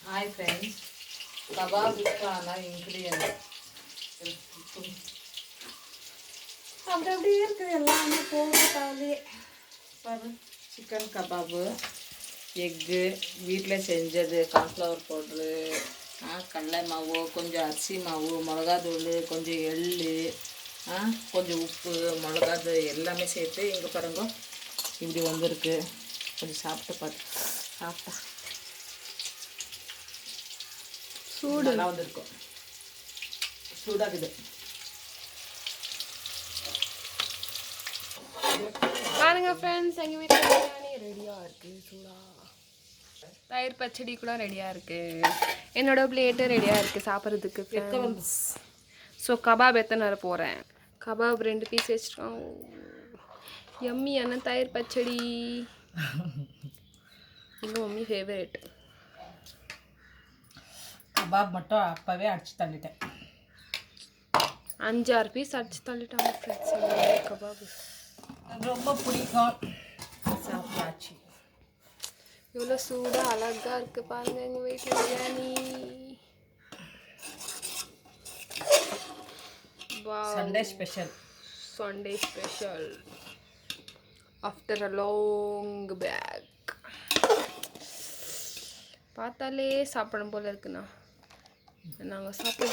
Hi friends, கபாபுக்கான ingredient அப்படி அப்படியே இருக்குது எல்லாமே போட்டாலே பாரு. சிக்கன் கபாபு, எக்கு, வீட்டில் செஞ்சது, கார்ன்ஃப்ளவர் பவுட்ரு, கடலை மாவு, கொஞ்சம் அரிசி மாவு, மிளகாத்தூள், கொஞ்சம் எள், கொஞ்சம் உப்பு, மிளகாத்தூள் எல்லாமே சேர்த்து இங்கே பாருங்க இப்படி வந்திருக்கு. கொஞ்சம் சாப்பிட்டா சூடு நல்லா வந்திருக்கும். சூடாகுது பாருங்க ஃப்ரெண்ட்ஸ், எங்கள் வீட்டில் பிரியாணி ரெடியாக இருக்குது. சூடாக தயிர் பச்சடி கூட ரெடியாக இருக்குது. என்னோடய பிளேட்டு ரெடியாக இருக்குது சாப்பிட்றதுக்கு ஃப்ரெண்ட்ஸ். ஸோ கபாப் எத்தனை வர போகிறேன். கபாப் 2 பீஸ் வச்சுருக்கோம். யம்மியான தயிர் பச்சடி இன்னும் மம்மி ஃபேவரட். கபாப் மட்டும் அப்போவே அடிச்சு தள்ளிட்டேன். 5-6 பீஸ் அடிச்சு தள்ளிட்டாங்க ஃப்ரெண்ட்ஸ். கபாபு ரொம்ப பிடிக்கும், சாப்பிட்டாச்சு. இவ்வளோ சூடாக அழகாக இருக்குது பாருங்க எங்கள் வீட்டில் biryani. Sunday special. Sunday special after a long back. பார்த்தாலே சாப்பிடும் போல இருக்குண்ணா. நாங்கள் சாப்பிட்டு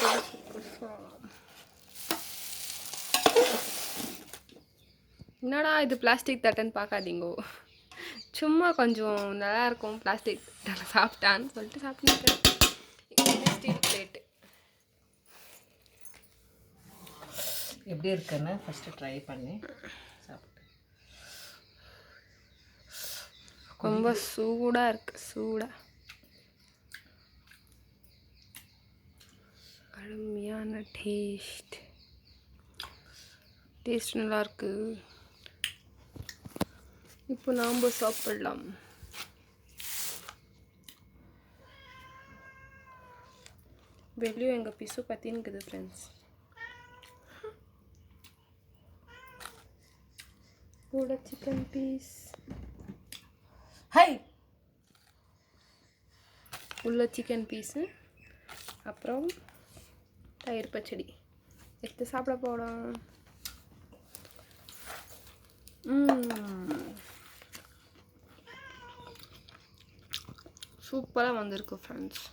என்னடா இது பிளாஸ்டிக் தட்டைன்னு பார்க்காதீங்கோ. சும்மா கொஞ்சம் நல்லாயிருக்கும் பிளாஸ்டிக் தட்டை சாப்பிட்டான்னு சொல்லிட்டு சாப்பிட்டுருக்கேன். ஸ்டீல் பிளேட்டு எப்படி இருக்குன்னு ஃபஸ்ட்டு ட்ரை பண்ணி சாப்பிட்டு. ரொம்ப சூடாக இருக்குது. சூடாக அருமையான டேஸ்ட் நல்லாயிருக்கு. இப்போ நாம் சாப்பிடலாம். வெளியே எங்கள் பிசு பற்றினுக்குது ஃப்ரெண்ட்ஸ். கூட சிக்கன் பீஸ் உள்ள சிக்கன் பீஸு, அப்புறம் தயிர் பச்சடி எடுத்து சாப்பிட போகிறோம். சூப்பராக வந்திருக்கு ஃப்ரெண்ட்ஸ்.